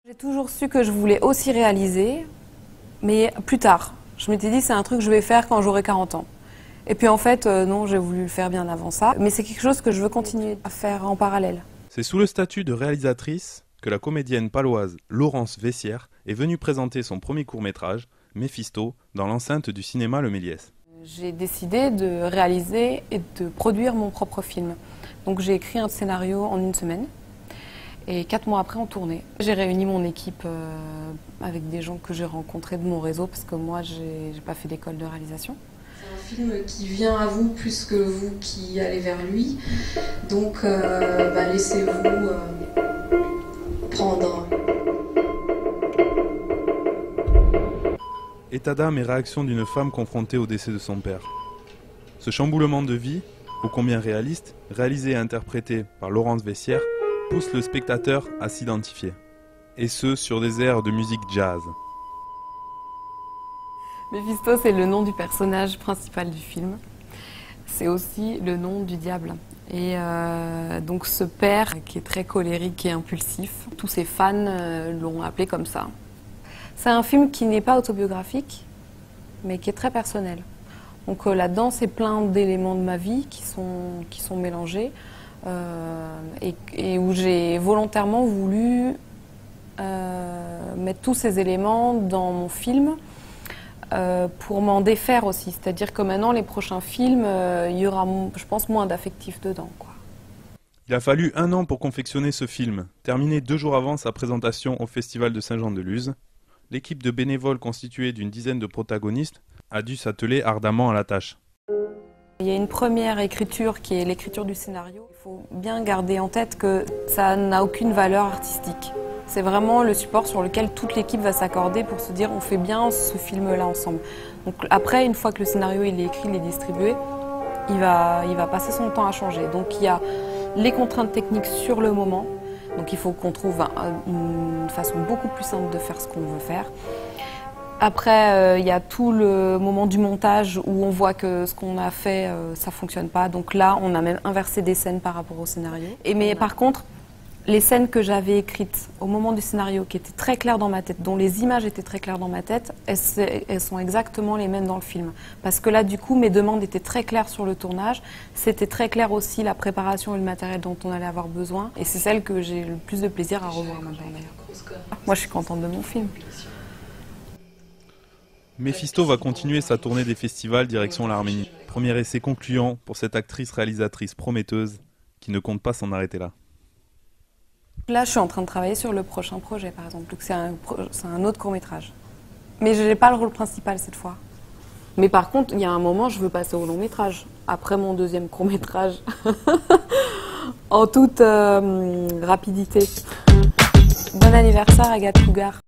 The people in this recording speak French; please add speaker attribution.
Speaker 1: J'ai toujours su que je voulais aussi réaliser, mais plus tard. Je m'étais dit c'est un truc que je vais faire quand j'aurai 40 ans. Et puis en fait, non, j'ai voulu le faire bien avant ça. Mais c'est quelque chose que je veux continuer à faire en parallèle.
Speaker 2: C'est sous le statut de réalisatrice que la comédienne paloise Laurence Vessière est venue présenter son premier court-métrage, Méphisto, dans l'enceinte du cinéma Le Méliès.
Speaker 1: J'ai décidé de réaliser et de produire mon propre film. Donc j'ai écrit un scénario en une semaine. Et 4 mois après, on tournait. J'ai réuni mon équipe avec des gens que j'ai rencontrés de mon réseau, parce que moi, j'ai pas fait d'école de réalisation.
Speaker 3: C'est un film qui vient à vous plus que vous qui allez vers lui. Donc, laissez-vous prendre.
Speaker 2: État d'âme et réaction d'une femme confrontée au décès de son père. Ce chamboulement de vie, ô combien réaliste, réalisé et interprété par Laurence Vessière, pousse le spectateur à s'identifier. Et ce, sur des airs de musique jazz.
Speaker 1: Méphisto, c'est le nom du personnage principal du film. C'est aussi le nom du diable. Et donc ce père, qui est très colérique et impulsif, tous ses fans l'ont appelé comme ça. C'est un film qui n'est pas autobiographique, mais qui est très personnel. Donc là-dedans, c'est plein d'éléments de ma vie qui sont mélangés. Et où j'ai volontairement voulu mettre tous ces éléments dans mon film pour m'en défaire aussi. C'est-à-dire que maintenant, les prochains films, il y aura, je pense, moins d'affectif dedans, quoi.
Speaker 2: Il a fallu 1 an pour confectionner ce film. Terminé 2 jours avant sa présentation au Festival de Saint-Jean-de-Luz, l'équipe de bénévoles constituée d'une dizaine de protagonistes a dû s'atteler ardemment à la tâche.
Speaker 1: Il y a une première écriture qui est l'écriture du scénario. Il faut bien garder en tête que ça n'a aucune valeur artistique. C'est vraiment le support sur lequel toute l'équipe va s'accorder pour se dire on fait bien ce film-là ensemble. Donc après, une fois que le scénario il est écrit, il est distribué, il va passer son temps à changer. Donc il y a les contraintes techniques sur le moment. Donc il faut qu'on trouve une façon beaucoup plus simple de faire ce qu'on veut faire. Après, il y a tout le moment du montage où on voit que ce qu'on a fait, ça ne fonctionne pas. Donc là, on a même inversé des scènes par rapport au scénario. Mais par contre, les scènes que j'avais écrites au moment du scénario, qui étaient très claires dans ma tête, dont les images étaient très claires dans ma tête, elles sont exactement les mêmes dans le film. Parce que là, du coup, mes demandes étaient très claires sur le tournage. C'était très clair aussi la préparation et le matériel dont on allait avoir besoin. Et c'est celle que j'ai le plus de plaisir à revoir maintenant, d'ailleurs. Moi, je suis contente de mon film.
Speaker 2: Méphisto va continuer sa tournée des festivals direction l'Arménie. Premier essai concluant pour cette actrice-réalisatrice prometteuse qui ne compte pas s'en arrêter là.
Speaker 1: Là, je suis en train de travailler sur le prochain projet, par exemple. C'est un autre court-métrage. Mais je n'ai pas le rôle principal cette fois. Mais par contre, il y a un moment, je veux passer au long-métrage. Après mon deuxième court-métrage. En toute rapidité. Bon anniversaire, Agathe Cougar.